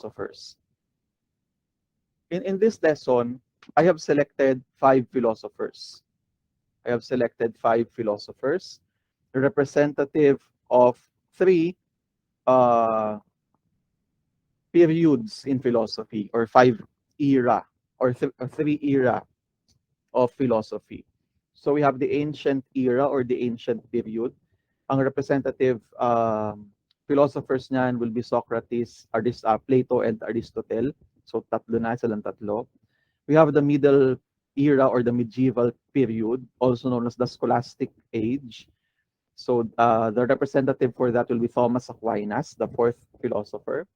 philosophers. In this lesson, I have selected 5 philosophers. I have selected 5 philosophers, representative of 3 uh, periods in philosophy, or 5 era, or 3 era of philosophy. So we have the ancient era or the ancient period. Ang representative philosophers niyan will be Socrates, Plato, and Aristotle. So tatlo na, silang tatlo. We have the middle era or the medieval period, also known as the Scholastic Age. So the representative for that will be Thomas Aquinas, the 4th philosopher.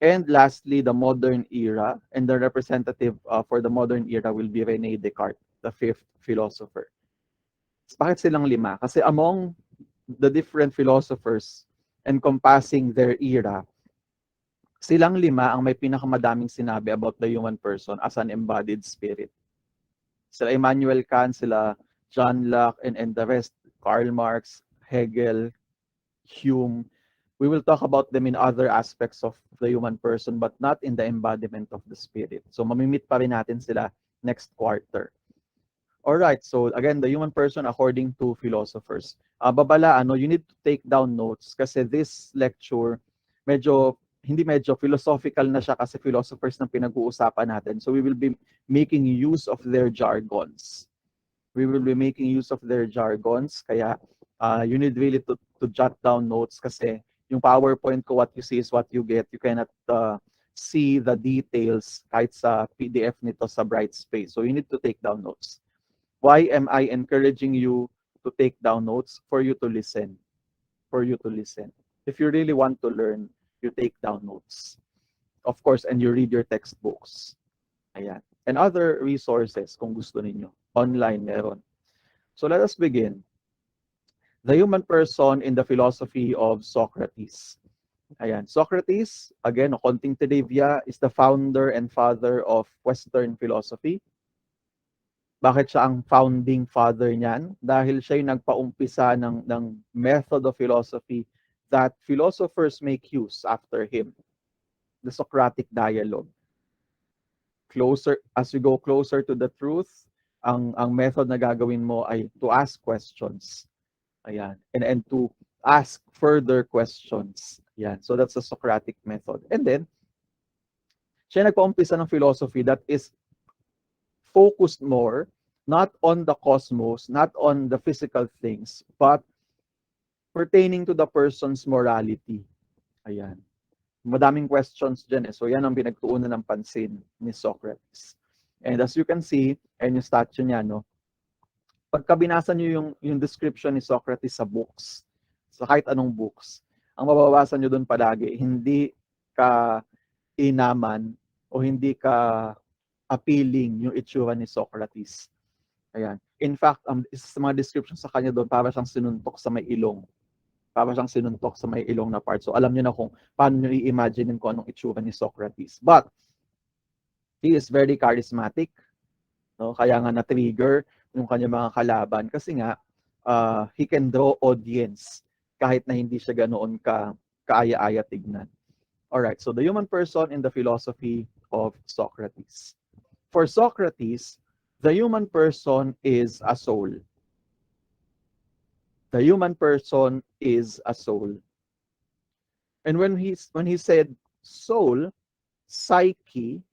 And lastly, the modern era, and the representative for the modern era will be René Descartes, the 5th philosopher. Bakit silang 5? Kasi among the different philosophers encompassing their era, silang 5 ang may pinakamadaming sinabi about the human person as an embodied spirit. Sila Immanuel Kant, sila John Locke, and the rest, Karl Marx, Hegel, Hume. We will talk about them in other aspects of the human person, but not in the embodiment of the spirit. So mamimit pa rin natin sila next quarter. Alright, so again, the human person according to philosophers. Babala, you need to take down notes kasi this lecture, hindi medyo philosophical na siya kasi philosophers na pinag-uusapan natin. So we will be making use of their jargons. Kaya you need really to jot down notes kasi yung PowerPoint ko, what you see is what you get. You cannot see the details kahit sa PDF nito sa Brightspace. So you need to take down notes. Why am I encouraging you to take down notes? For you to listen. If you really want to learn, you take down notes. Of course, and you read your textbooks. Ayan. And other resources kung gusto ninyo. Online meron. So let us begin. The human person in the philosophy of Socrates. Ayan. Socrates, again, konting trivia, is the founder and father of Western philosophy. Bakit siya ang founding father niyan? Dahil siya yung nagpaumpisa ng method of philosophy that philosophers make use after him. The Socratic dialogue. As you go closer to the truth, ang method na gagawin mo ay to ask questions. Ayan. And to ask further questions. Ayan. So that's the Socratic method. And then, siya nagpaumpisa ng philosophy that is focused more not on the cosmos, not on the physical things, but pertaining to the person's morality. Ayan. Madaming questions dyan. So yan ang pinagtuunan ng pansin ni Socrates. And as you can see, and yung statue niya, pagka binasa nyo yung description ni Socrates sa books, sa kahit anong books, ang mababasa nyo doon palagi, hindi ka inaman o hindi ka appealing yung itsura ni Socrates. Ayan. In fact, sa mga description sa kanya doon, para siyang sinuntok sa may ilong. Na part. So alam nyo na kung paano nyo i-imagine kung anong itsura ni Socrates. But, he is very charismatic. No? Kaya nga na-trigger yung kanya mga kalaban kasi nga he can draw audience kahit na hindi siya ganoon kaaya-aya tignan. Alright, so the human person in the philosophy of Socrates. For Socrates, the human person is a soul. The human person is a soul. And when he said soul, psyche,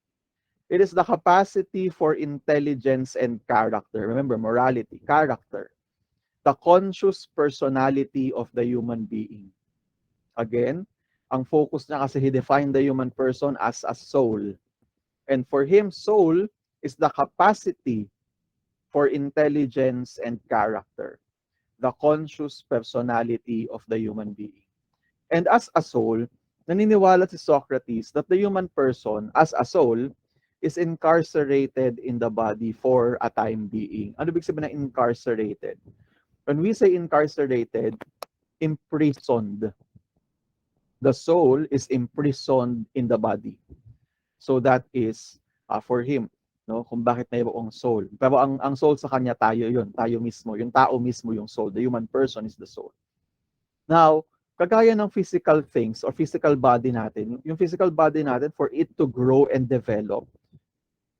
it is the capacity for intelligence and character. Remember, morality, character. The conscious personality of the human being. Again, ang focus niya kasi he defined the human person as a soul. And for him, soul is the capacity for intelligence and character. The conscious personality of the human being. And as a soul, naniniwala si Socrates that the human person, as a soul, is incarcerated in the body for a time being. Ano ibig sabihin ng incarcerated? When we say incarcerated, imprisoned. The soul is imprisoned in the body. So that is for him, no? Kung bakit mayroong soul. Pero ang soul sa kanya tayo mismo. Yung tao mismo yung soul. The human person is the soul. Now, Kagaya ng physical things or physical body natin, yung physical body natin, for it to grow and develop,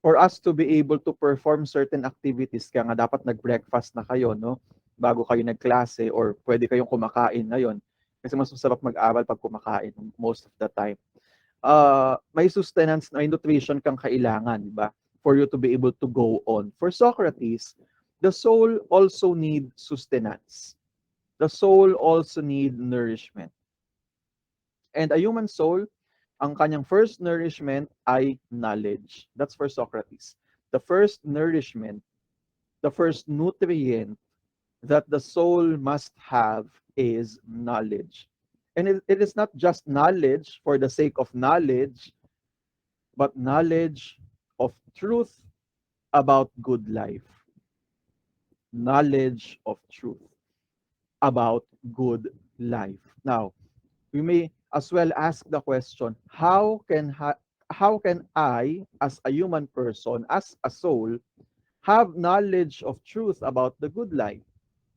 for us to be able to perform certain activities, kaya nga dapat nag-breakfast na kayo, no? Bago kayo nagklase, or pwede kayong kumakain ngayon. Kasi mas masarap mag-aral pag kumakain most of the time. May sustenance, may nutrition kang kailangan, di ba? For you to be able to go on. For Socrates, the soul also need sustenance. The soul also need nourishment. And a human soul, ang kanyang first nourishment ay knowledge. That's for Socrates. The first nourishment, the first nutrient that the soul must have is knowledge. And it is not just knowledge for the sake of knowledge, but knowledge of truth about good life. Knowledge of truth about good life. Now, we may as well ask the question, how can I, as a human person, as a soul, have knowledge of truth about the good life?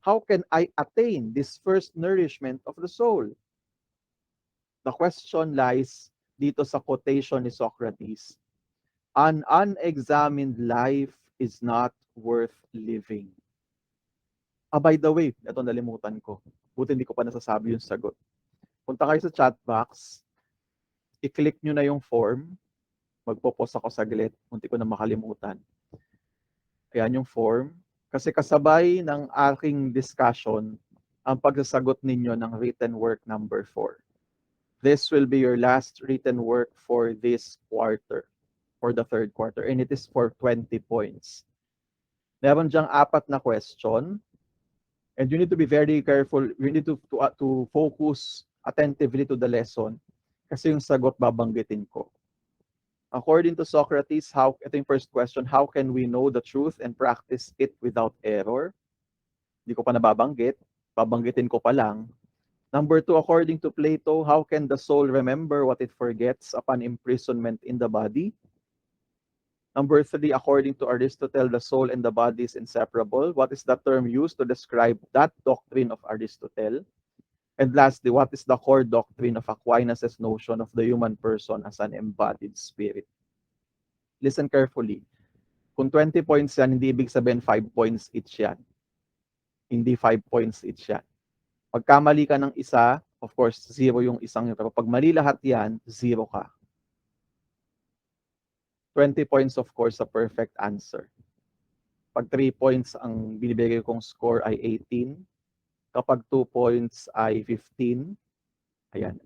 How can I attain this first nourishment of the soul? The question lies dito sa quotation ni Socrates. An unexamined life is not worth living. By the way, ito nalimutan ko. Buti hindi ko pa nasasabi yung sagot. Punta kayo sa chat box, i-click nyo na yung form. Magpo-post ako saglit. Munti ko na makalimutan. Ayan yung form. Kasi kasabay ng aking discussion, ang pagsasagot ninyo ng written work number 4. This will be your last written work for this quarter, for the third quarter, and it is for 20 points. Meron diyang 4 na question, and you need to be very careful. You need to focus attentively to the lesson, kasi yung sagot babanggitin ko. According to Socrates, ito yung first question, how can we know the truth and practice it without error? Hindi ko pa nababanggit, babanggitin ko pa lang. Number 2, according to Plato, how can the soul remember what it forgets upon imprisonment in the body? Number 3, according to Aristotle, the soul and the body is inseparable. What is the term used to describe that doctrine of Aristotle? And lastly, what is the core doctrine of Aquinas' notion of the human person as an embodied spirit? Listen carefully. Kung 20 points yan, hindi ibig sabihin 5 points each yan. Hindi 5 points each yan. Pagkamali ka ng isa, of course, 0 yung isang yun. Pero pag mali lahat yan, 0 ka. 20 points, of course, a perfect answer. Pag 3 points ang binibigay kong score ay 18. Kapag 2 points ay 15. Ayan.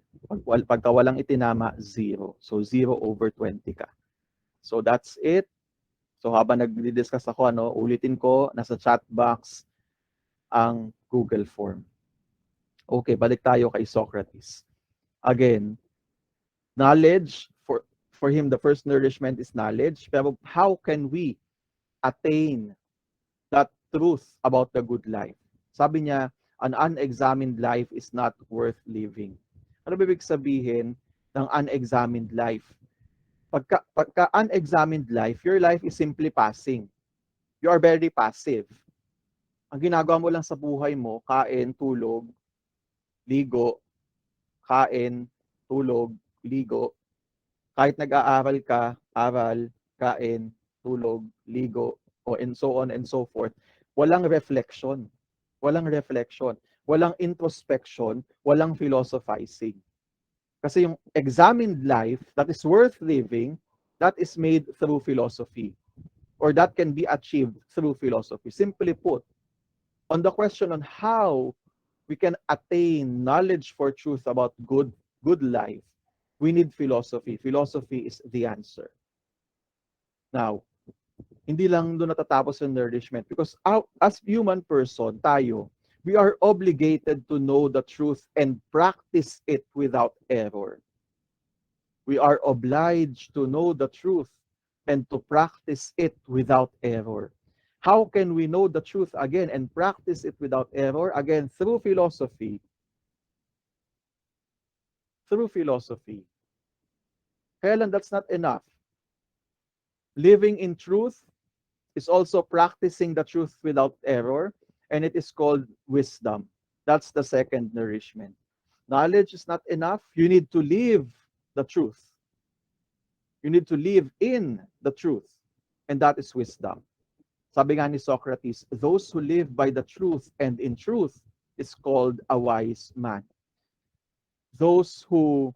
Pagka walang itinama, 0. So, 0 over 20 ka. So, that's it. So, habang nag-discuss ako, ulitin ko, nasa chat box ang Google form. Okay, balik tayo kay Socrates. Again, knowledge, for him, the first nourishment is knowledge. Pero how can we attain that truth about the good life? Sabi niya, an unexamined life is not worth living. Ano ibig sabihin ng unexamined life? Pagka unexamined life, your life is simply passing. You are very passive. Ang ginagawa mo lang sa buhay mo, kain, tulog, ligo, kain, tulog, ligo. Kahit nag-aaral ka, aral, kain, tulog, ligo, and so on and so forth. Walang reflection. Walang reflection. Walang introspection. Walang philosophizing. Kasi yung examined life that is worth living, that is made through philosophy. Or that can be achieved through philosophy. Simply put, on the question on how we can attain knowledge for truth about good life, we need philosophy. Philosophy is the answer. Now, hindi lang doon natatapos yung nourishment, because as human person, tayo, we are obligated to know the truth and practice it without error. We are obliged to know the truth and to practice it without error. How can we know the truth again and practice it without error? Again, through philosophy. Through philosophy. Kaya lang, that's not enough. Living in truth is also practicing the truth without error, and it is called wisdom. That's the second nourishment. Knowledge is not enough. You need to live the truth. You need to live in the truth. And that is wisdom. Sabi nga ni Socrates, those who live by the truth and in truth is called a wise man. Those who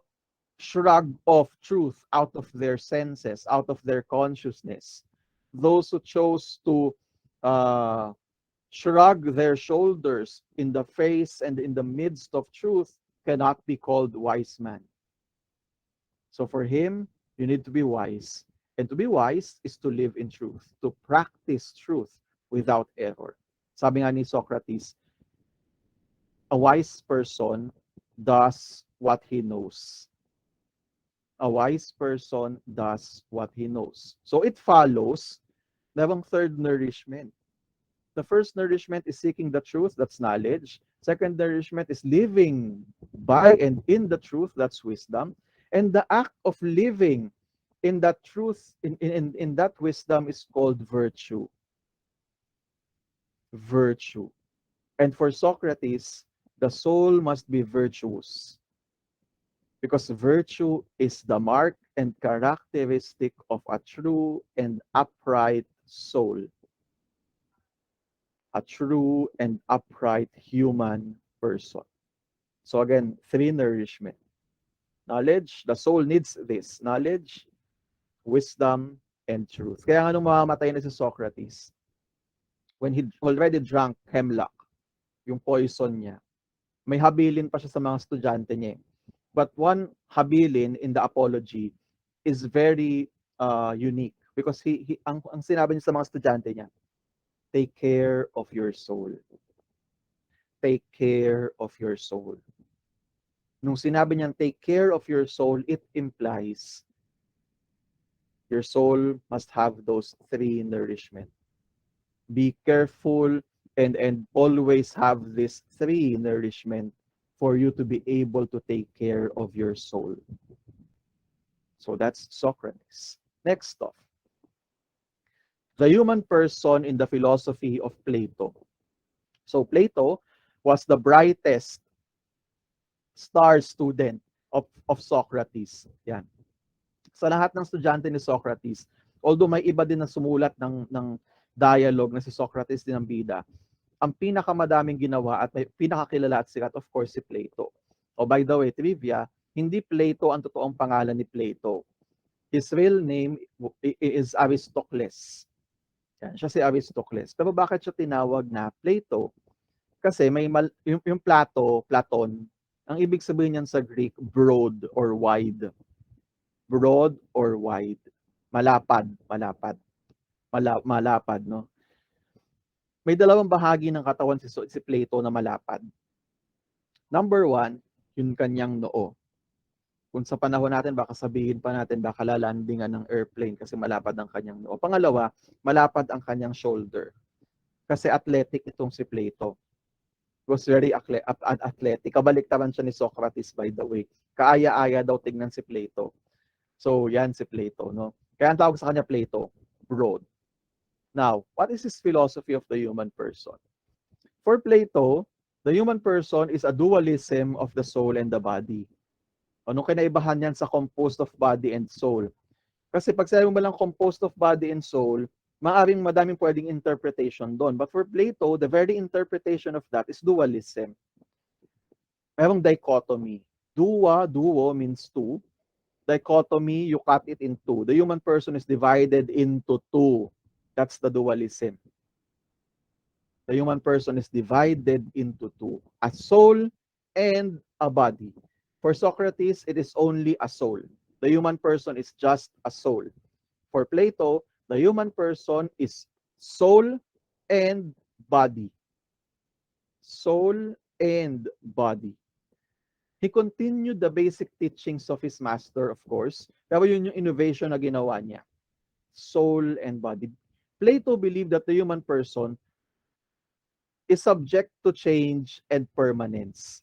shrug off truth out of their senses, out of their consciousness, those who chose to uh, shrug their shoulders in the face and in the midst of truth cannot be called wise man. So for him, you need to be wise. And to be wise is to live in truth, to practice truth without error. Sabi nga ni Socrates, a wise person does what he knows. A wise person does what he knows. So it follows, merong third nourishment. The first nourishment is seeking the truth, that's knowledge. Second nourishment is living by and in the truth, that's wisdom. And the act of living in that truth, in that wisdom is called virtue. Virtue. And for Socrates, the soul must be virtuous. Because virtue is the mark and characteristic of a true and upright soul. A true and upright human person. So again, three nourishment. Knowledge, the soul needs this. Knowledge, wisdom, and truth. Kaya nga nung mamamatay na si Socrates, when he already drank hemlock, yung poison niya, may habilin pa siya sa mga estudyante niya. But one habilin in the apology is very unique because ang sinabi niya sa mga estudyante niya, take care of your soul. Take care of your soul. Nung sinabi niyang take care of your soul, it implies your soul must have those three nourishment. Be careful and always have this three nourishment for you to be able to take care of your soul. So that's Socrates. Next off. The human person in the philosophy of Plato. So Plato was the brightest star student of Socrates. Yan. Sa lahat ng estudyante ni Socrates, although may iba din na sumulat ng dialogue na si Socrates din ang bida, ang pinakamadaming ginawa at may pinakakilala at sikat, of course, si Plato. Oh, by the way, trivia, hindi Plato ang totoong pangalan ni Plato. His real name is Aristocles. Yan, siya si Aristocles. Pero bakit siya tinawag na Plato? Kasi yung Platon, ang ibig sabihin niyan sa Greek, broad or wide. Broad or wide. Malapad, no? May dalawang bahagi ng katawan si Plato na malapad. Number one, yung kanyang noo. Kung sa panahon natin, baka sabihin pa natin, baka lalandingan ng airplane kasi malapad ang kanyang noo. Pangalawa, malapad ang kanyang shoulder. Kasi athletic itong si Plato. He was very athletic. Kabaliktaran siya ni Socrates, by the way. Kaaya-aya daw tignan si Plato. So, yan si Plato, no? Kaya ang tawag sa kanya Plato, broad. Now, what is his philosophy of the human person? For Plato, the human person is a dualism of the soul and the body. Anong kinaibahan yan sa composed of body and soul? Kasi pag sabi mo lang composed of body and soul, maaaring madaming pwedeng interpretation doon. But for Plato, the very interpretation of that is dualism. Mayroong dichotomy. Duo means two. Dichotomy, you cut it in two. The human person is divided into two. That's the dualism. The human person is divided into two. A soul and a body. For Socrates, it is only a soul. The human person is just a soul. For Plato, the human person is soul and body. Soul and body. He continued the basic teachings of his master, of course. Pero yun yung innovation na ginawa niya. Soul and body. Plato believed that the human person is subject to change and permanence.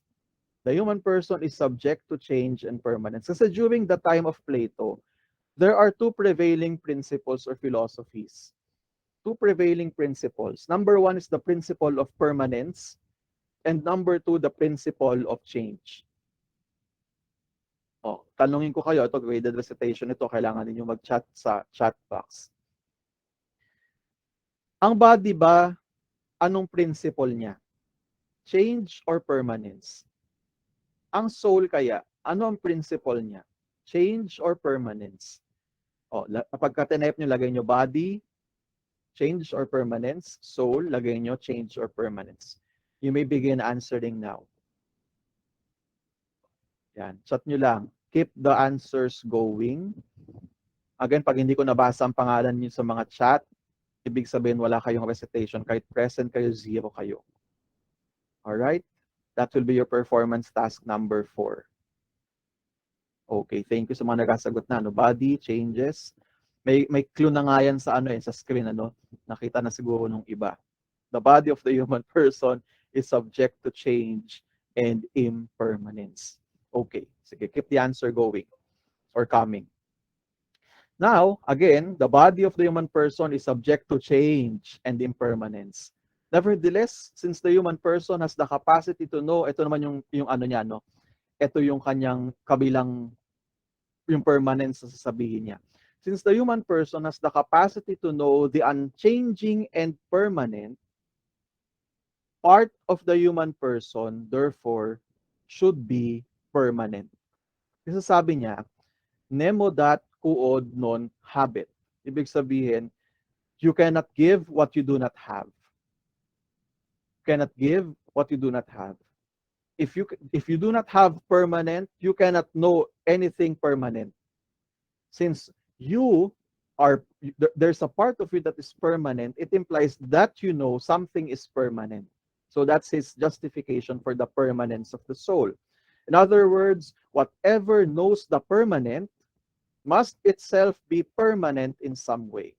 The human person is subject to change and permanence. Kasi during the time of Plato, there are two prevailing principles or philosophies. Two prevailing principles. Number one is the principle of permanence, and number two, the principle of change. Tanungin ko kayo, ito graded recitation ito, kailangan ninyo mag-chat sa chat box. Ang body ba, anong principle niya? Change or permanence? Ang soul kaya, ano ang principle niya? Change or permanence? Pagka tinype nyo, lagay nyo body, change or permanence. Soul, lagay nyo change or permanence. You may begin answering now. Yan, chat nyo lang. Keep the answers going. Again, pag hindi ko nabasa ang pangalan niyo sa mga chat, ibig sabihin wala kayong recitation. Kahit present kayo, zero kayo. Alright? That will be your performance task number 4. Okay, thank you sa mga nakasagot na. Body changes. May clue na nga yan sa sa screen, Nakita na siguro nung iba. The body of the human person is subject to change and impermanence. Okay, sige, keep the answer going or coming. Now, again, the body of the human person is subject to change and impermanence. Nevertheless, since the human person has the capacity to know, ito naman yung ano niya, Ito yung kanyang kabilang yung permanence na sasabihin niya. Since the human person has the capacity to know the unchanging and permanent, part of the human person, therefore, should be permanent. Kasi sabi niya, nemo dat quod non habet. Ibig sabihin, you cannot give what you do not have. You cannot give what you do not have. If you do not have permanent, you cannot know anything permanent. Since there's a part of you that is permanent, it implies that you know something is permanent. So that's his justification for the permanence of the soul. In other words, whatever knows the permanent must itself be permanent in some way.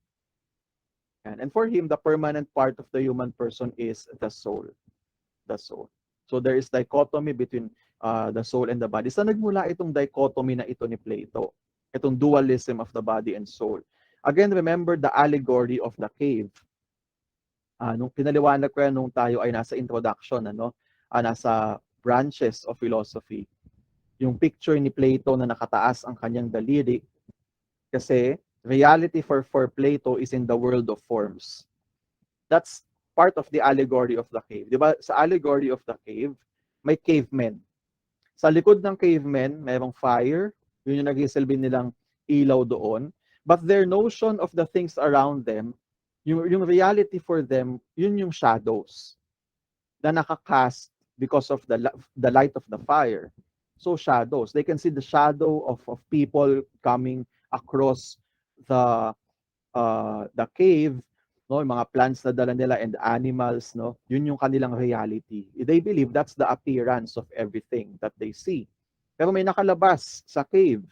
And for him, the permanent part of the human person is the soul. The soul. So there is dichotomy between the soul and the body. Saan nagmula itong dichotomy na ito ni Plato? Itong dualism of the body and soul. Again, remember the allegory of the cave. Nung pinaliwanag ko yan nung tayo ay nasa introduction, nasa branches of philosophy. Yung picture ni Plato na nakataas ang kanyang daliri, kasi reality for Plato is in the world of forms. That's part of the allegory of the cave. Di ba? Sa allegory of the cave, may cavemen. Sa likod ng cavemen, mayroong fire. Yun yung nagsisilbi nilang ilaw doon. But their notion of the things around them, yung reality for them, yun yung shadows na nakakast because of the light of the fire. So shadows. They can see the shadow of people coming across the cave, yung mga plants na dala nila and animals, yun yung kanilang reality. They believe that's the appearance of everything that they see. Pero may nakalabas sa cave.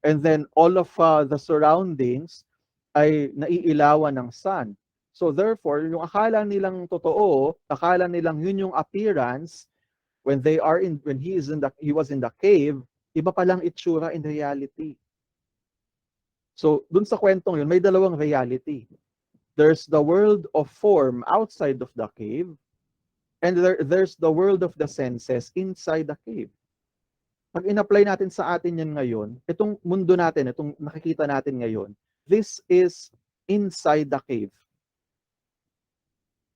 And then all of the surroundings ay naiilawan ng sun. So therefore, yung akala nilang totoo, akala nilang yun yung appearance when he was in the cave, iba palang itsura in reality. So, dun sa kwentong yun, may dalawang reality. There's the world of form outside of the cave, and there's the world of the senses inside the cave. Pag in-apply natin sa atin yan ngayon, itong mundo natin, itong nakikita natin ngayon, this is inside the cave.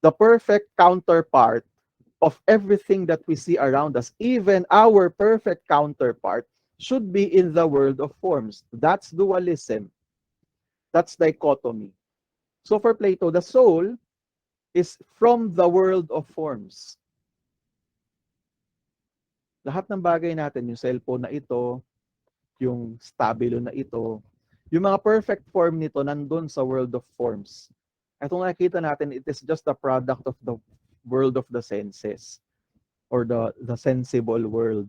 The perfect counterpart of everything that we see around us, even our perfect counterpart, should be in the world of forms. That's dualism. That's dichotomy. So for Plato, the soul is from the world of forms. Lahat ng bagay natin, yung cellphone na ito, yung stabilo na ito, yung mga perfect form nito nandun sa world of forms. At kung nakikita natin, it is just a product of the world of the senses or the sensible world.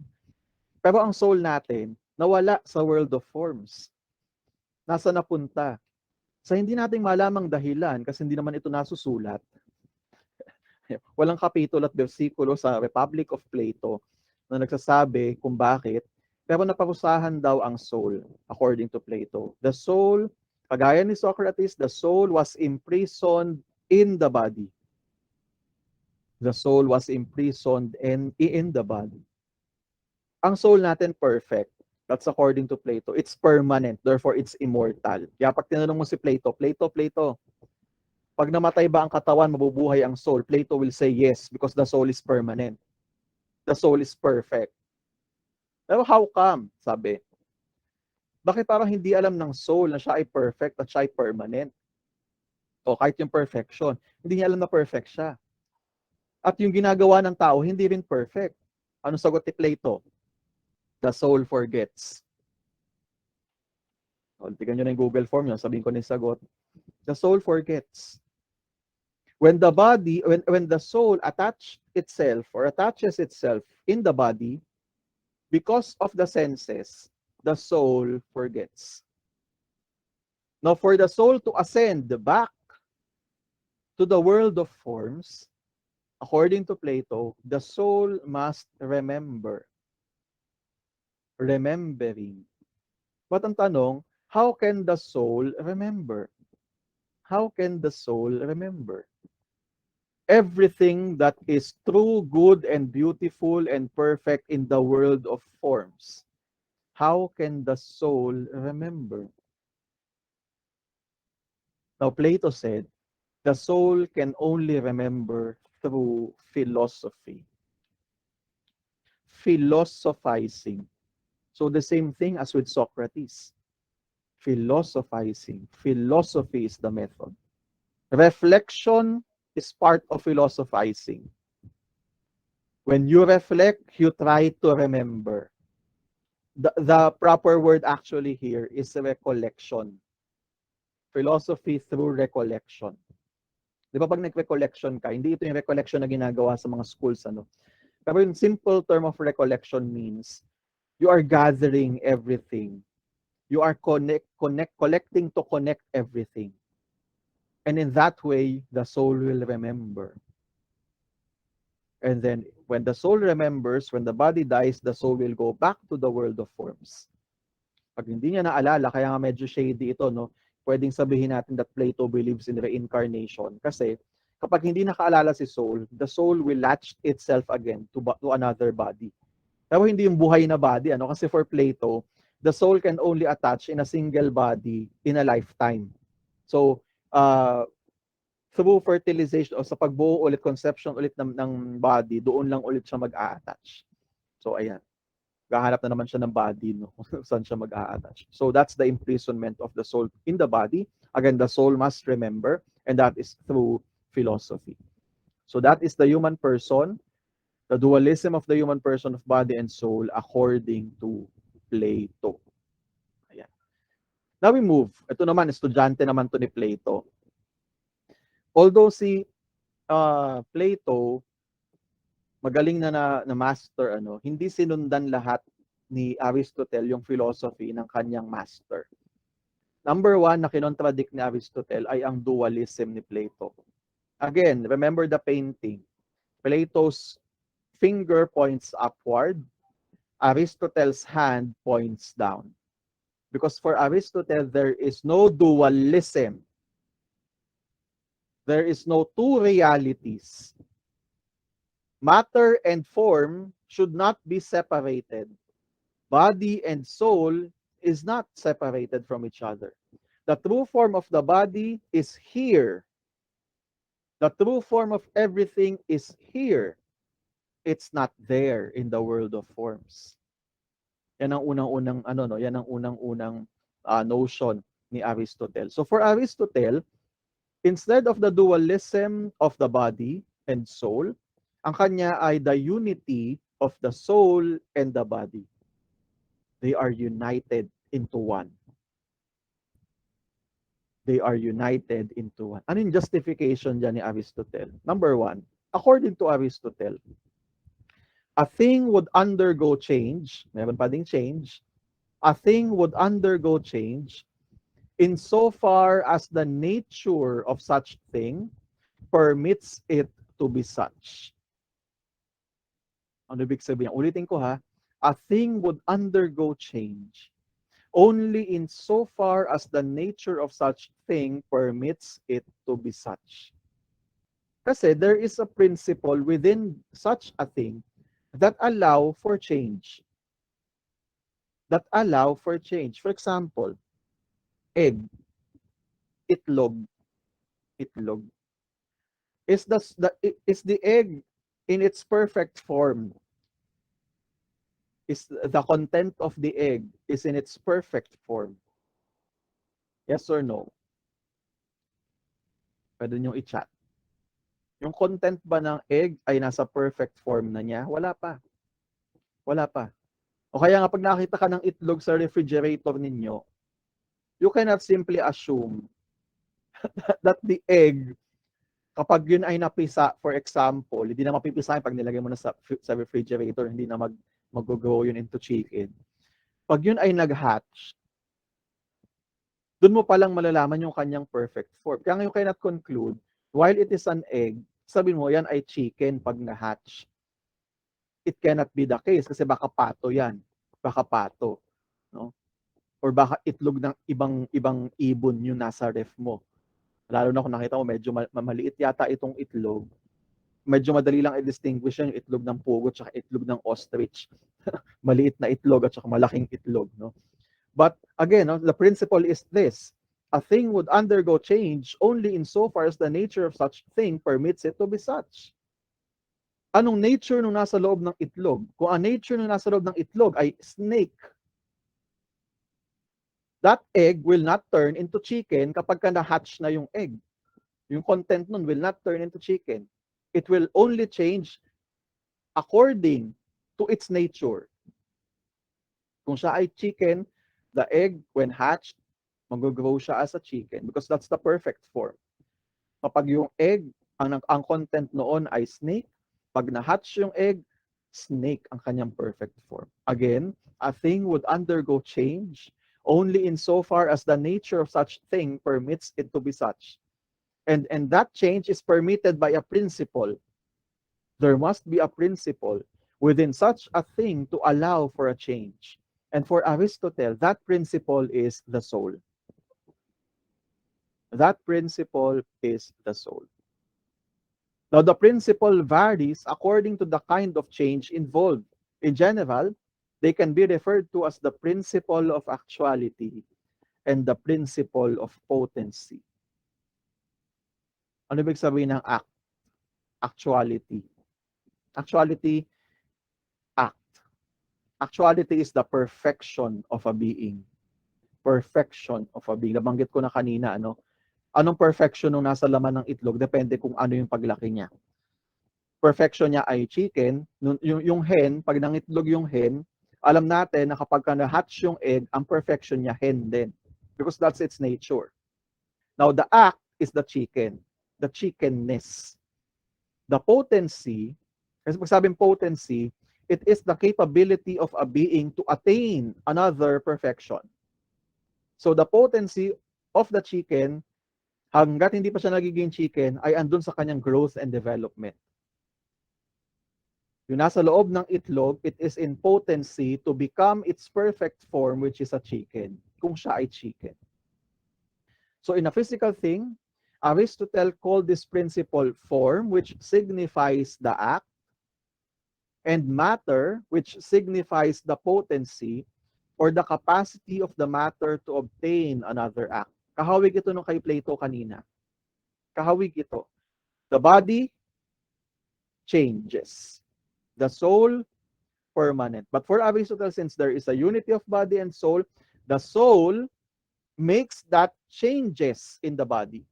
Pero ang soul natin, nawala sa world of forms. Nasa napunta? Sa hindi nating malamang dahilan, kasi hindi naman ito nasusulat, walang kapitulo at bersikulo sa Republic of Plato na nagsasabi kung bakit, pero naparusahan daw ang soul, according to Plato. The soul, kagaya ni Socrates, the soul was imprisoned in the body. The soul was imprisoned in the body. Ang soul natin perfect, That's according to Plato. It's permanent, therefore it's immortal. Kaya pag tinanong mo si Plato, Plato, pag namatay ba ang katawan, mabubuhay ang soul? Plato will say yes, because the soul is permanent. The soul is perfect. Pero how come? Sabi, bakit parang hindi alam ng soul na siya ay perfect at siya ay permanent? O kahit yung perfection, hindi niya alam na perfect siya. At yung ginagawa ng tao, hindi rin perfect. Ano sagot ni Plato? The soul forgets. O, tignan nyo na yung Google form yun, sabihin ko na yung sagot. The soul forgets. When the soul attaches itself in the body, because of the senses, the soul forgets. Now, for the soul to ascend back to the world of forms, according to Plato, the soul must remember. Remembering. But ang tanong, how can the soul remember? How can the soul remember? Everything that is true, good, and beautiful and perfect in the world of forms. How can the soul remember? Now, Plato said, the soul can only remember through philosophy. Philosophizing. So the same thing as with Socrates. Philosophizing. Philosophy is the method. Reflection is part of philosophizing. When you reflect, you try to remember. The proper word actually here is recollection. Philosophy through recollection. Di ba pag nag-recollection ka, hindi ito yung recollection na ginagawa sa mga schools, ano? Pero yung simple term of recollection means you are gathering everything. You are collecting to connect everything. And in that way, the soul will remember. And then, when the soul remembers, when the body dies, the soul will go back to the world of forms. Pag hindi niya naalala, kaya nga medyo shady ito, no? Pwedeng sabihin natin that Plato believes in reincarnation. Kasi, kapag hindi nakaalala si soul, the soul will latch itself again to another body. Pero hindi yung buhay na body, ano? Kasi for Plato, the soul can only attach in a single body in a lifetime. So, through fertilization o sa pagbuo ulit, conception ulit ng body, doon lang ulit siya mag-a-attach. So, ayan. Gahanap na naman siya ng body, no? Saan siya mag-a-attach. So, that's the imprisonment of the soul in the body. Again, the soul must remember, and that is through philosophy. So, that is the human person, the dualism of the human person of body and soul according to Plato. Ayan. Now we move. Ito naman, estudyante naman to ni Plato. Although si Plato, magaling na master, ano, hindi sinundan lahat ni Aristotle yung philosophy ng kanyang master. Number one na kinontradict ni Aristotle ay ang dualism ni Plato. Again, remember the painting. Plato's finger points upward, Aristotle's hand points down. Because for Aristotle, there is no dualism. There is no two realities. Matter and form should not be separated. Body and soul is not separated from each other. The true form of the body is here. The true form of everything is here. It's not there in the world of forms. Yan ang unang-unang yan ang unang-unang notion ni Aristotle. So for Aristotle, instead of the dualism of the body and soul, ang kanya ay the unity of the soul and the body. They are united into one. They are united into one. Ano yung justification dyan ni Aristotle? Number one, according to Aristotle, a thing would undergo change, meron pa ding change, a thing would undergo change insofar as the nature of such thing permits it to be such. Ano ibig sabihin? Ulitin ko ha. A thing would undergo change only insofar as the nature of such thing permits it to be such. Kasi there is a principle within such a thing that allow for change. that allow for change. For example, egg, itlog, itlog. Is the egg in its perfect form? Is the content of the egg is in its perfect form? Yes or no? Pwede nyo i-chat. Yung content ba ng egg ay nasa perfect form na niya? Wala pa. Wala pa. O kaya nga pag nakita ka ng itlog sa refrigerator ninyo, you cannot simply assume that the egg, kapag yun ay napisa, for example, hindi na mapipisa pag nilagay mo na sa refrigerator, hindi na mag-grow yun into chicken. Pag yun ay nag-hatch, doon mo palang malalaman yung kanyang perfect form. Kaya ngayon cannot conclude, while it is an egg, sabihin mo yan ay chicken pag na-hatch. It cannot be the case kasi baka pato yan. Baka pato. No? Or baka itlog ng ibang ibon yung nasa ref mo. Lalo na kung nakita mo, medyo maliit yata itong itlog. Medyo madali lang i-distinguish yan, yung itlog ng pugo at itlog ng ostrich. Maliit na itlog at malaking itlog. No? But again, no, the principle is this. A thing would undergo change only insofar as the nature of such thing permits it to be such. Anong nature nung nasa loob ng itlog? Kung ang nature nung nasa loob ng itlog ay snake, that egg will not turn into chicken kapag na-hatch na yung egg. Yung content nun will not turn into chicken. It will only change according to its nature. Kung siya ay chicken, the egg, when hatched, mag-grow siya as a chicken because that's the perfect form. Kapag yung egg, ang content noon ay snake, pag na-hatch yung egg, snake ang kanyang perfect form. Again, a thing would undergo change only insofar as the nature of such thing permits it to be such. And that change is permitted by a principle. There must be a principle within such a thing to allow for a change. And for Aristotle, that principle is the soul. That principle is the soul. Now, the principle varies according to the kind of change involved. In general, they can be referred to as the principle of actuality and the principle of potency. Ano ibig sabihin ng act? Actuality. Actuality, act. Actuality is the perfection of a being. Perfection of a being. Nabanggit ko na kanina, ano? Anong perfection nung nasa laman ng itlog? Depende kung ano yung paglaki niya. Perfection niya ay chicken. Yung hen, pag nangitlog yung hen, alam natin na kapag na-hatch yung egg, ang perfection niya hen din. Because that's its nature. Now, the act is the chicken. The chickenness. The potency, kasi pag sabing potency, it is the capability of a being to attain another perfection. So, the potency of the chicken, hanggat hindi pa siya nagiging chicken, ay andun sa kanyang growth and development. Yung nasa loob ng itlog, it is in potency to become its perfect form, which is a chicken, kung siya ay chicken. So in a physical thing, Aristotle called this principle form, which signifies the act, and matter, which signifies the potency or the capacity of the matter to obtain another act. Kahawig ito nung kay Plato kanina. Kahawig ito. The body changes. The soul, permanent. But for Aristotle, since there is a unity of body and soul, the soul makes that changes in the body.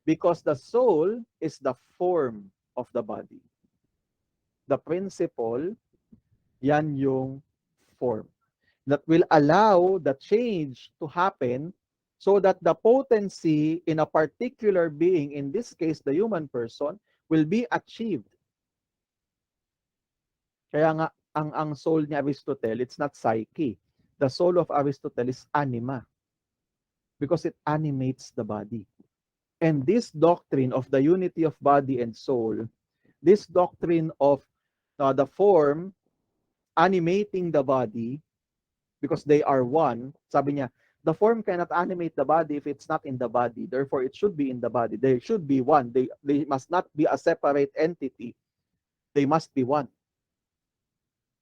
Because the soul is the form of the body. The principle, yan yung form. That will allow the change to happen so that the potency in a particular being, in this case, the human person, will be achieved. Kaya nga, ang soul ni Aristotle, it's not psyche. The soul of Aristotle is anima. Because it animates the body. And this doctrine of the unity of body and soul, this doctrine of the form animating the body, because they are one, sabi niya, the form cannot animate the body if it's not in the body. Therefore, it should be in the body. They should be one. They must not be a separate entity. They must be one.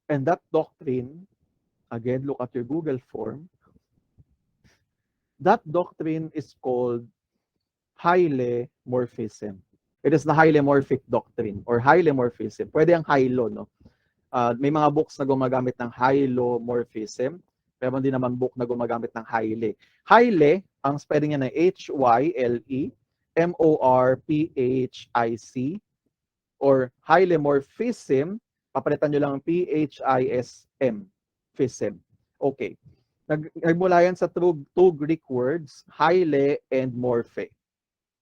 And that doctrine Again, look at your Google form. That doctrine is called hylomorphism. It is the hylomorphic doctrine or hylomorphism. Pwede ang hylo, no? May mga books na gumagamit ng hylomorphism. Pero hindi naman book na gumagamit ng hyle. Hyle, ang spelling niya na Hyle, morphic, or hylomorphism, papalitan nyo lang ang phism, phism. Okay. Nagmula yan sa two Greek words, hyle and morphe.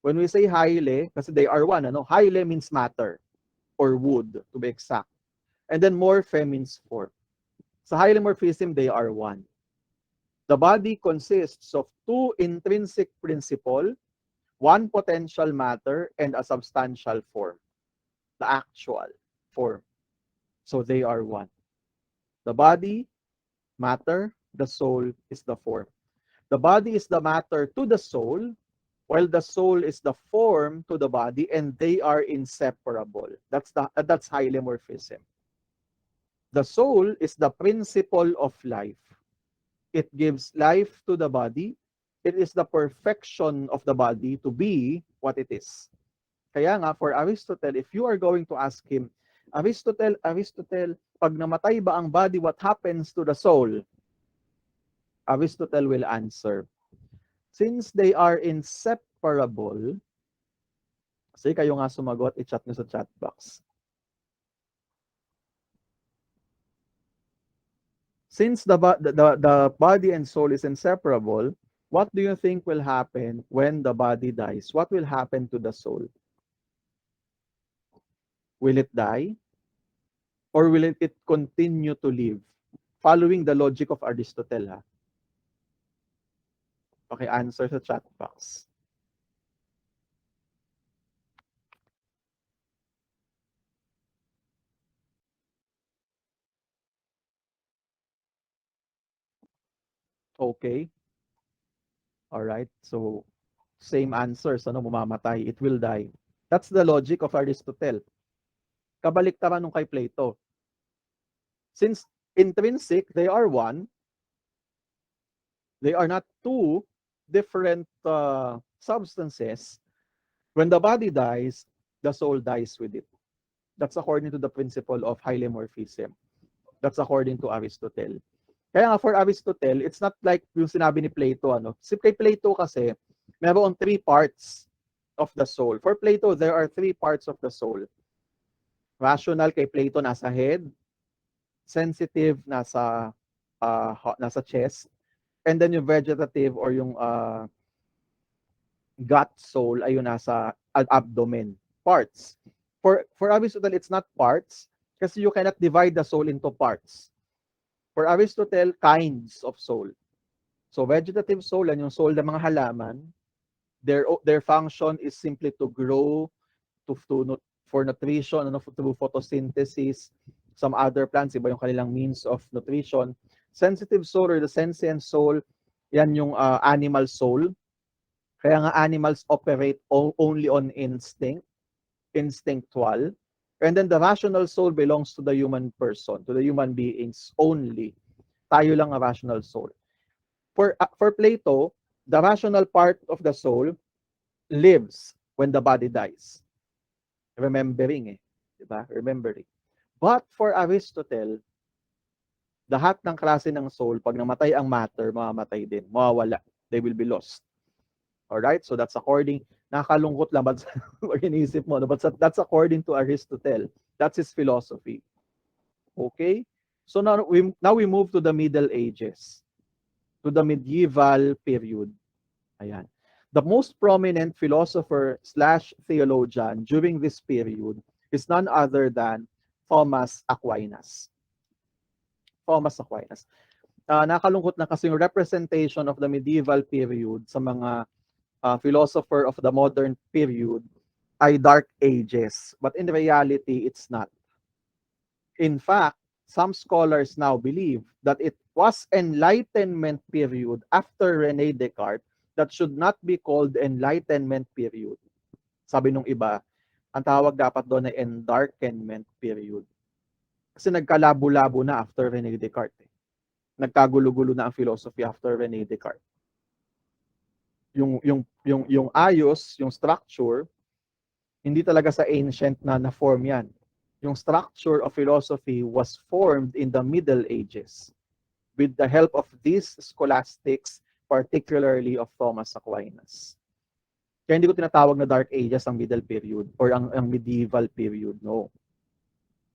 When we say hyle, kasi they are one, ano? Hyle means matter or wood, to be exact. And then morphe means form. Sa hylomorphism, they are one. The body consists of two intrinsic principle, one potential matter, and a substantial form, the actual form. So they are one. The body, matter, the soul is the form. The body is the matter to the soul, while the soul is the form to the body, and they are inseparable. That's hylomorphism. The soul is the principle of life. It gives life to the body. It is the perfection of the body to be what it is. Kaya nga, for Aristotle, if you are going to ask him, Aristotle, pag namatay ba ang body, what happens to the soul? Aristotle will answer, since they are inseparable, kasi kayo nga sumagot, i-chat nyo sa chat box. Since the body and soul is inseparable, what do you think will happen when the body dies? What will happen to the soul? Will it die? Or will it continue to live? Following the logic of Aristotle, ha? Okay, answer sa chat box. Okay. All right. So, same answers. Ano, mamamatay. It will die. That's the logic of Aristotle. Kabaliktaran nung kay Plato. Since intrinsic, they are one. They are not two different substances. When the body dies, the soul dies with it. That's according to the principle of hylomorphism. That's according to Aristotle. Kaya nga for Aristotle, it's not like yung sinabi ni Plato. Ano? Si kay Plato kasi, meron three parts of the soul. For Plato, there are three parts of the soul. Rational kay Plato nasa head, sensitive nasa chest, and then yung vegetative or yung gut soul ay yung nasa abdomen, parts. For Aristotle, it's not parts kasi you cannot divide the soul into parts. For Aristotle, kinds of soul. So vegetative soul, yan yung soul ng mga halaman. Their function is simply to grow, for nutrition, through photosynthesis. Some other plants, iba yung kanilang means of nutrition. Sensitive soul or the sentient soul, yan yung animal soul. Kaya nga animals operate only on instinct, instinctual. And then the rational soul belongs to the human person, to the human beings only. Tayo lang ang rational soul. For Plato, the rational part of the soul lives when the body dies. Remembering diba? Remembering. But for Aristotle, lahat ng klase ng soul, pag namatay ang matter, mamamatay din, mawawala. They will be lost. Alright? So that's according, nakakalungkot lang, but iniisip mo, but that's according to Aristotle. That's his philosophy. Okay? So now we move to the Middle Ages, to the medieval period. Ayan. The most prominent philosopher/theologian during this period is none other than Thomas Aquinas. Thomas Aquinas. Nakalungkot na kasi yung representation of the medieval period sa mga philosopher of the modern period ay Dark Ages. But in reality, it's not. In fact, some scholars now believe that it was Enlightenment period after René Descartes that should not be called Enlightenment period. Sabi nung iba, ang tawag dapat doon ay Endarkenment period. Kasi nagkalabo-labo na after René Descartes. nagkagulo-gulo na ang philosophy after Rene Descartes. Yung ayos, yung structure, hindi talaga sa ancient na form yan. Yung structure of philosophy was formed in the Middle Ages with the help of these scholastics, particularly of Thomas Aquinas. Kaya hindi ko tinatawag na Dark Ages ang Middle Period or ang Medieval Period. No.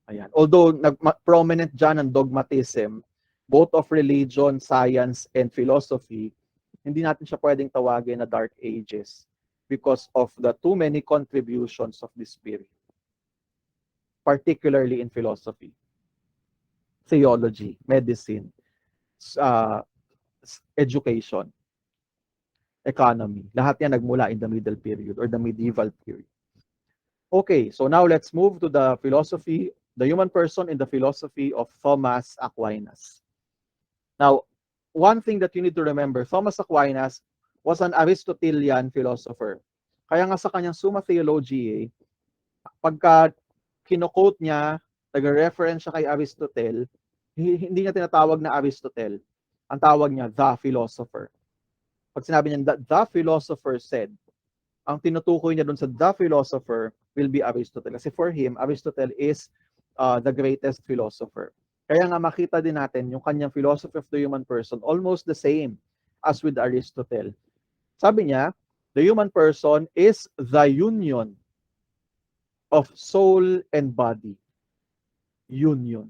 Ayan. Although prominent dyan ang dogmatism, both of religion, science, and philosophy, hindi natin siya pwedeng tawagin na Dark Ages because of the too many contributions of this period, particularly in philosophy, theology, medicine, education, economy. Lahat yan nagmula in the Middle Period or the Medieval Period. Okay, so now let's move to the philosophy, the human person in the philosophy of Thomas Aquinas. Now, one thing that you need to remember, Thomas Aquinas was an Aristotelian philosopher. Kaya nga sa kanyang Summa Theologiae, pagka kino-quote niya, nag-reference siya kay Aristotle, hindi niya tinatawag na Aristotle. Ang tawag niya, the philosopher. Pag sinabi niya, the philosopher said, ang tinutukoy niya doon sa the philosopher will be Aristotle. Kasi for him, Aristotle is the greatest philosopher. Kaya nga makita din natin yung kanyang philosophy of the human person almost the same as with Aristotle. Sabi niya, the human person is the union of soul and body. Union.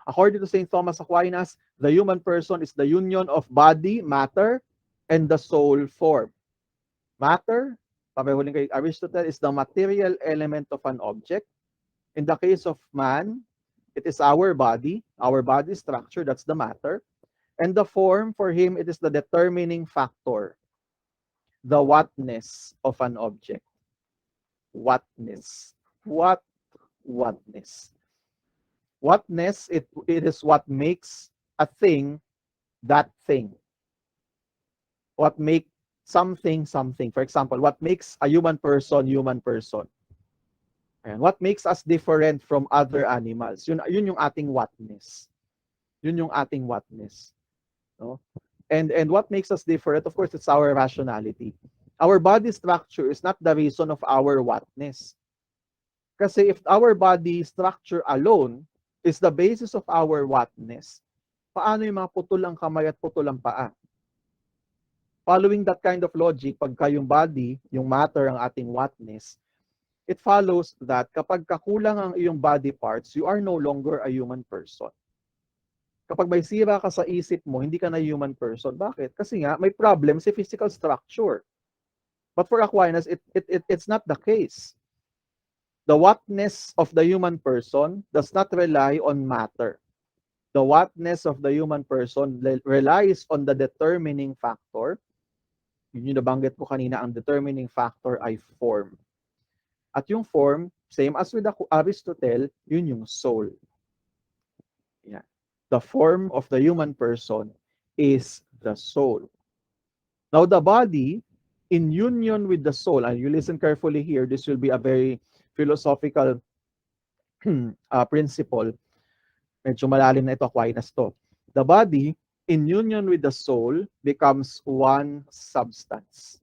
According to St. Thomas Aquinas, the human person is the union of body, matter, and the soul form. Matter, parehuling kay Aristotle, is the material element of an object. In the case of man, it is our body structure, that's the matter. And the form, for him, it is the determining factor, the whatness of an object. Whatness. Whatness. Whatness, it is what makes a thing that thing. What makes something something. For example, what makes a human person human person. And what makes us different from other animals? Yun yung ating whatness. Yun yung ating whatness. No? And what makes us different? Of course, it's our rationality. Our body structure is not the reason of our whatness. Kasi if our body structure alone is the basis of our whatness, paano yung mga putol ang kamay at putol ang paa? Following that kind of logic, pagka yung body, yung matter ang ating whatness, it follows that kapag kakulang ang iyong body parts, you are no longer a human person. Kapag may sira ka sa isip mo, hindi ka na human person. Bakit? Kasi nga, may problem sa physical structure. But for Aquinas, it's not the case. The whatness of the human person does not rely on matter. The whatness of the human person relies on the determining factor. Yun yung nabanggit ko kanina, ang determining factor ay form. At yung form, same as with Aristotle, yun yung soul. Yeah. The form of the human person is the soul. Now the body, in union with the soul, and you listen carefully here, this will be a very philosophical principle. Medyo malalim na ito, Aquinas to. The body, in union with the soul, becomes one substance.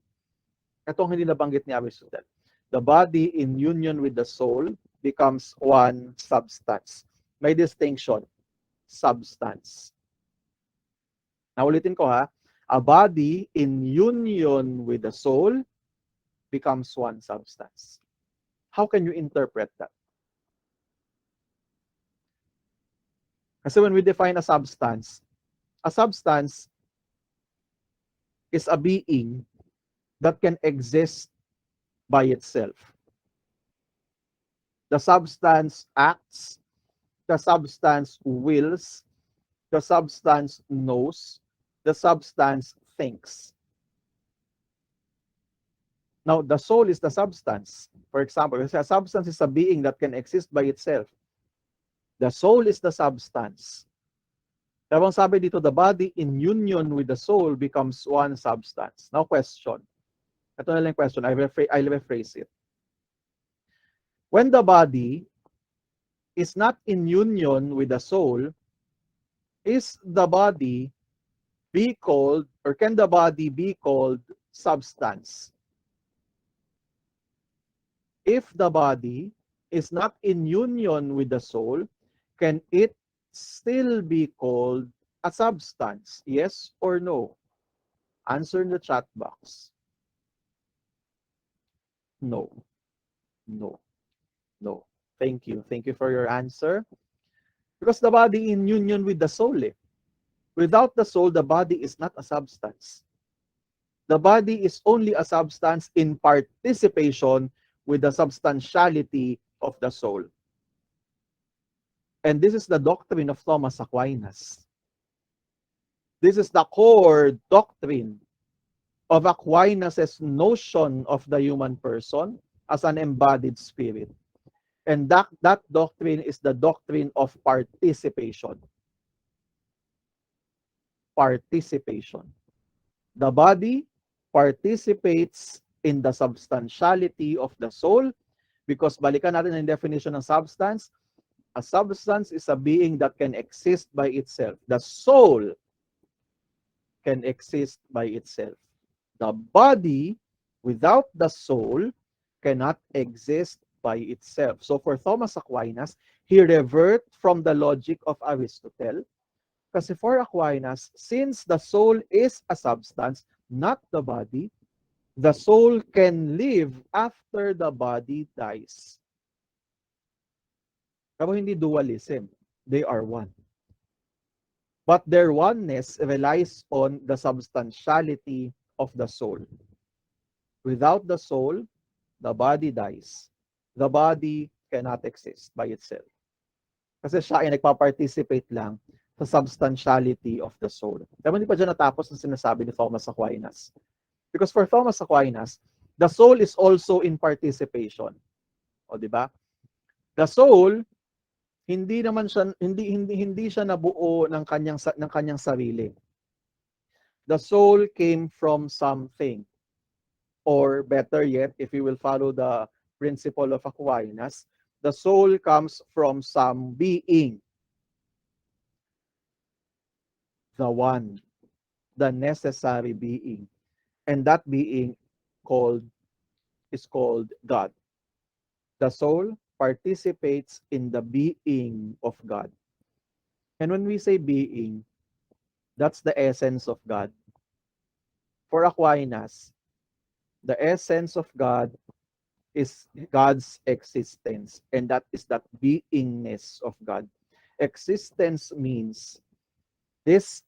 Ito ang hindi nabanggit ni Aristotle. The body, in union with the soul, becomes one substance. May distinction. Substance. Naulitin ko ha. A body in union with the soul becomes one substance. How can you interpret that? Kasi when we define a substance is a being that can exist by itself. The substance acts, the substance wills, the substance knows, the substance thinks. Now, the soul is the substance. For example, a substance is a being that can exist by itself. The soul is the substance. Pero ang sabi dito, the body in union with the soul becomes one substance. Now, question. Ito na lang question. I'll rephrase it. When the body is not in union with the soul, Is the body be called, or can the body be called substance? If the body is not in union with the soul, can it still be called a substance? Yes or no? Answer in the chat box. No, no, no. Thank you. Thank you for your answer. Because the body in union with the soul. Without the soul, the body is not a substance. The body is only a substance in participation with the substantiality of the soul. And this is the doctrine of Thomas Aquinas. This is the core doctrine of Aquinas' notion of the human person as an embodied spirit. And that doctrine is the doctrine of participation. Participation. The body participates in the substantiality of the soul because balikan natin ang definition ng substance. A substance is a being that can exist by itself. The soul can exist by itself. The body without the soul cannot exist by itself. So for Thomas Aquinas, he revert from the logic of Aristotle. Kasi for Aquinas, since the soul is a substance, not the body, the soul can live after the body dies. Pero hindi dualism. They are one. But their oneness relies on the substantiality of the soul. Without the soul, the body dies. The body cannot exist by itself. Kasi siya ay nagpa-participate lang sa substantiality of the soul. Pero hindi pa dyan natapos ang sinasabi ni Thomas Aquinas. Because for Thomas Aquinas, the soul is also in participation. O di ba? The soul hindi siya nabuo ng kanyang sarili. The soul came from something. Or better yet, if you will follow the principle of Aquinas, the soul comes from some being. The one, the necessary being. And that being is called God. The soul participates in the being of God. And when we say being, that's the essence of God. For Aquinas, the essence of God is God's existence, and that is that beingness of God. Existence means this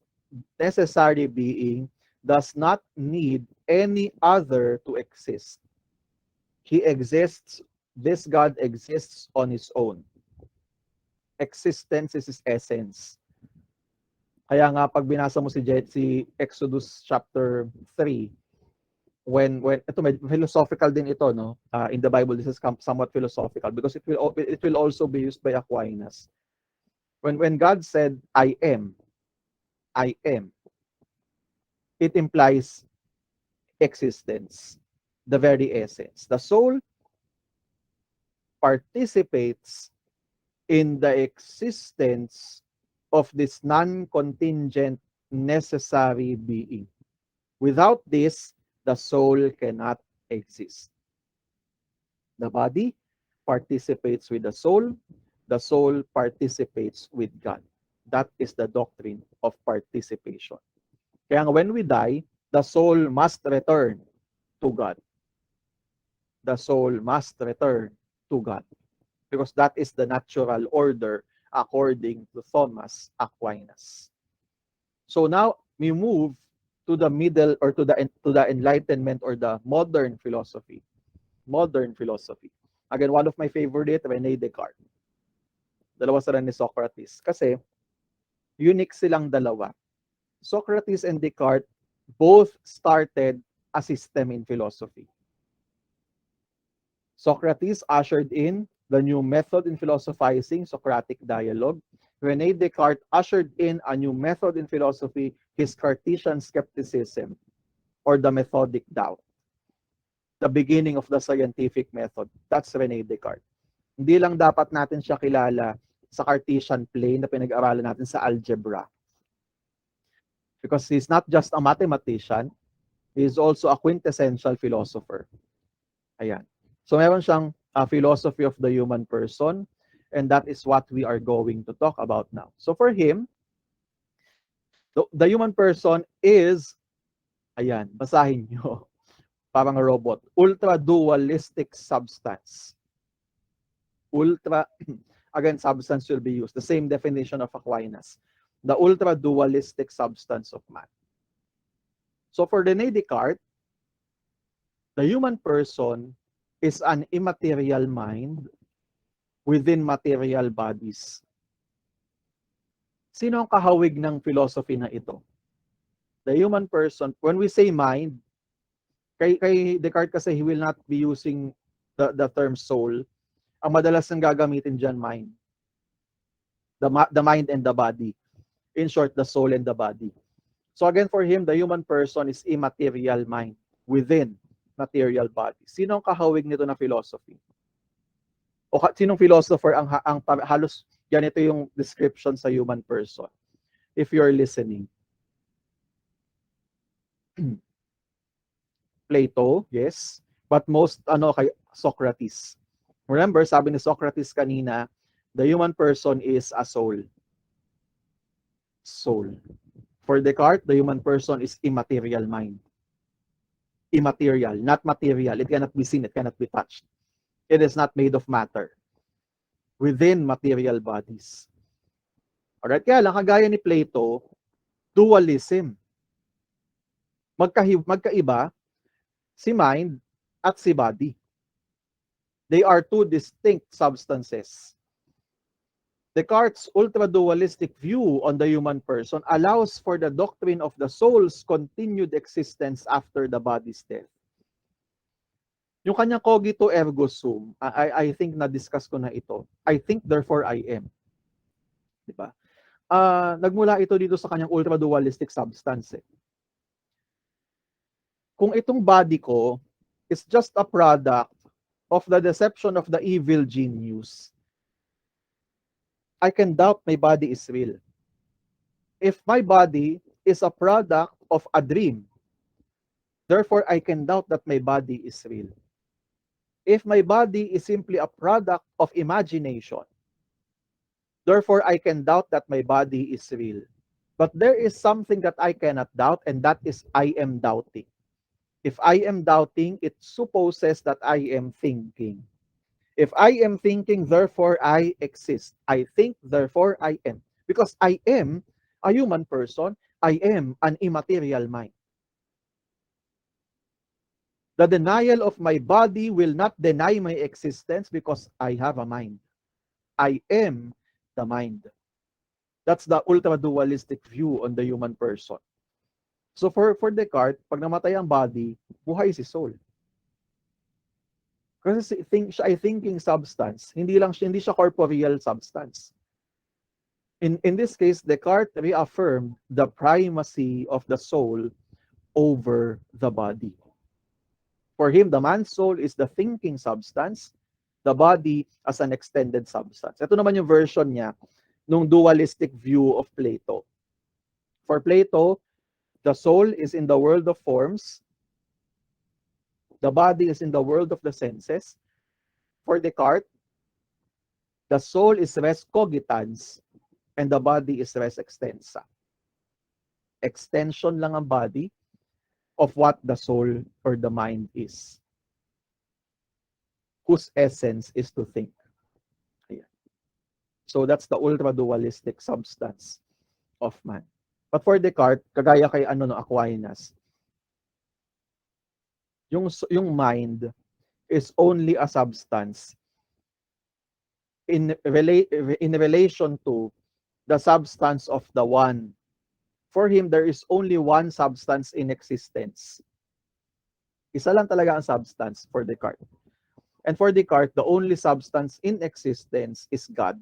necessary being does not need any other to exist. He exists, this God exists on his own. Existence is his essence. Kaya nga pag binasa mo si Exodus chapter 3, when ito may philosophical din ito, no? In the Bible, this is somewhat philosophical because it will also be used by Aquinas. When God said, I am, it implies existence, the very essence. The soul participates in the existence of this non-contingent necessary being. Without this, the soul cannot exist. The body participates with the soul participates with God. That is the doctrine of participation. Kaya when we die, the soul must return to God. The soul must return to God. Because that is the natural order according to Thomas Aquinas. So now we move to the middle or to the Enlightenment or the modern philosophy. Modern philosophy. Again, one of my favorite, Rene Descartes. Dalawa sila ni Socrates. Kasi unique silang dalawa. Socrates and Descartes both started a system in philosophy. Socrates ushered in the new method in philosophizing, Socratic dialogue. Rene Descartes ushered in a new method in philosophy, his Cartesian skepticism, or the methodic doubt. The beginning of the scientific method. That's Rene Descartes. Hindi lang dapat natin siya kilala sa Cartesian plane na pinag-aralan natin sa algebra. Because he's not just a mathematician, he is also a quintessential philosopher. Ayan. So meron siyang philosophy of the human person, and that is what we are going to talk about now. So for him, the human person is, ayan, basahin nyo, parang robot, ultra-dualistic substance. Ultra, again, substance will be used. The same definition of Aquinas. The ultra-dualistic substance of man. So for René Descartes, the human person is an immaterial mind within material bodies. Sino ang kahawig ng philosophy na ito? The human person, when we say mind, kay Descartes kasi he will not be using the term soul. Ang madalas nang gagamitin dyan, mind. The mind and the body. In short, the soul and the body. So again, for him, the human person is immaterial mind within material body. Sino ang kahawig nito na philosophy? O sinong philosopher ang halos ganito yung description sa human person? If you're listening. Plato, yes. But most, kay Socrates. Remember, sabi ni Socrates kanina, the human person is a soul. Soul. For Descartes, the human person is immaterial mind. Immaterial, not material. It cannot be seen, it cannot be touched. It is not made of matter. Within material bodies. Alright, kaya lang, kagaya ni Plato, dualism. Magkaiba si mind at si body. They are two distinct substances. Descartes' ultra-dualistic view on the human person allows for the doctrine of the soul's continued existence after the body's death. Yung kanyang cogito ergo sum, I think na-discuss ko na ito. I think, therefore I am. Diba? Nagmula ito dito sa kanyang ultra-dualistic substance. Kung itong body ko is just a product of the deception of the evil genius, I can doubt my body is real. If my body is a product of a dream, therefore I can doubt that my body is real. If my body is simply a product of imagination, therefore I can doubt that my body is real. But there is something that I cannot doubt, and that is I am doubting. If I am doubting, it supposes that I am thinking. If I am thinking, therefore I exist. I think, therefore I am. Because I am a human person, I am an immaterial mind. The denial of my body will not deny my existence because I have a mind. I am the mind. That's the ultra-dualistic view on the human person. So for Descartes, pag namatay ang body, buhay si soul. Kasi siya ay thinking substance, hindi siya corporeal substance. In this case, Descartes reaffirmed the primacy of the soul over the body. For him, the man's soul is the thinking substance, the body as an extended substance. Ito naman yung version niya nung dualistic view of Plato. For Plato, the soul is in the world of forms, the body is in the world of the senses. For Descartes, the soul is res cogitans and the body is res extensa. Extension lang ang body of what the soul or the mind is, whose essence is to think. Ayan. So that's the ultra-dualistic substance of man. But for Descartes, kagaya kay Aquinas, yung mind is only a substance in relation to the substance of the one. For him, there is only one substance in existence. Isa lang talaga ang substance for Descartes. And for Descartes, the only substance in existence is God.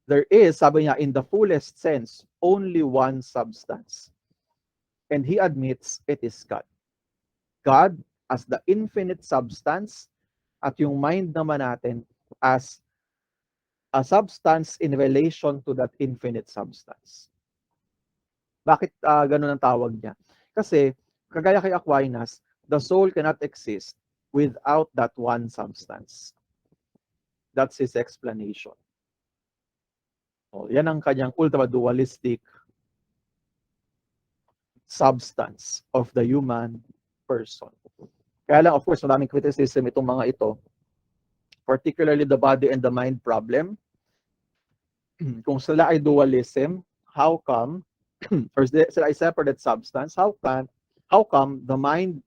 There is, sabi niya, in the fullest sense, only one substance. And he admits it is God. God as the infinite substance at yung mind naman natin as a substance in relation to that infinite substance. Bakit ganun ang tawag niya? Kasi, kagaya kay Aquinas, the soul cannot exist without that one substance. That's his explanation. Yan ang kanyang ultra-dualistic substance of the human person. Kaya lang, of course, maraming criticism itong mga ito, particularly the body and the mind problem. Kung sila ay dualism, how come, or sila ay separate substance, how come the mind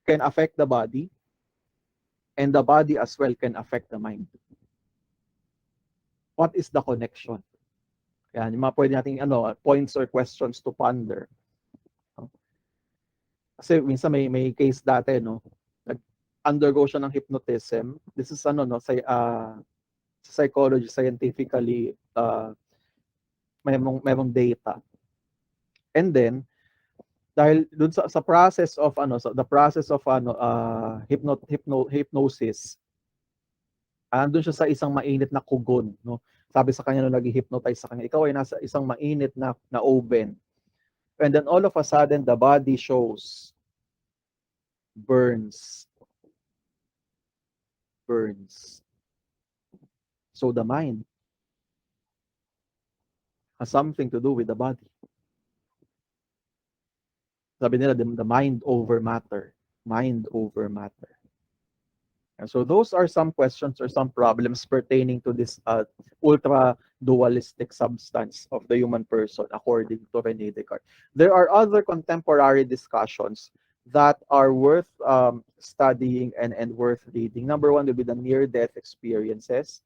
can affect the body and the body as well can affect the mind? What is the connection? Yan, yung mga pwede nating points or questions to ponder. Kasi minsan may case dati, no? Nag-undergo siya ng hypnotism. This is psychology, scientifically, mayroong data. And then, dahil dun sa process of hypnosis, andun siya sa isang mainit na kugon, no? Sabi sa kanya nung nag-hypnotize sa kanya, ikaw ay nasa isang mainit na oven. And then all of a sudden, the body shows burns. So the mind has something to do with the body. Sabi nila, the mind over matter. Mind over matter. And so those are some questions or some problems pertaining to this ultra-dualistic substance of the human person, according to René Descartes. There are other contemporary discussions that are worth studying and worth reading. Number one will be the near-death experiences.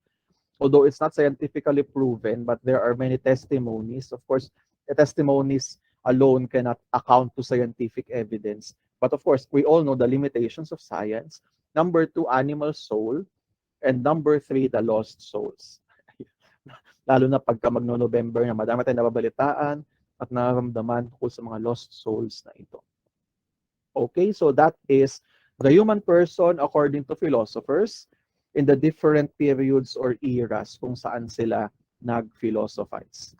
Although it's not scientifically proven, but there are many testimonies. Of course, the testimonies alone cannot account to scientific evidence. But of course, we all know the limitations of science. Number two, animal soul. And number three, the lost souls. Lalo na pagka magno-November na madami tayong nababalitaan at nararamdaman tungkol sa mga lost souls na ito. Okay, so that is the human person according to philosophers in the different periods or eras kung saan sila nag-philosophize.